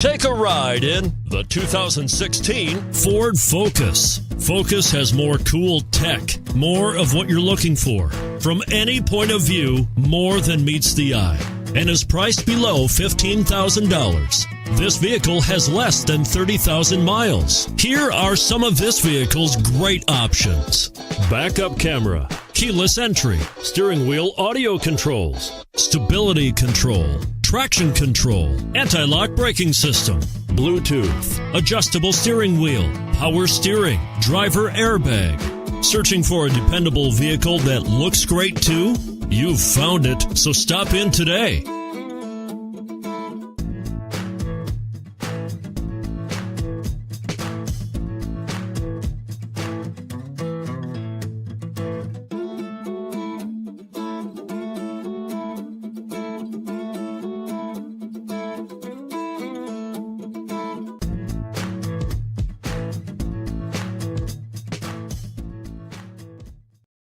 Take a ride in the 2016 Ford Focus. Focus has more cool tech, more of what you're looking for. From any point of view, more than meets the eye, and is priced below $15,000. This vehicle has less than 30,000 miles. Here are some of this vehicle's great options: backup camera, keyless entry, steering wheel audio controls, stability control, traction control, anti-lock braking system, Bluetooth, adjustable steering wheel, power steering, driver airbag. Searching for a dependable vehicle that looks great too? You've found it, so stop in today.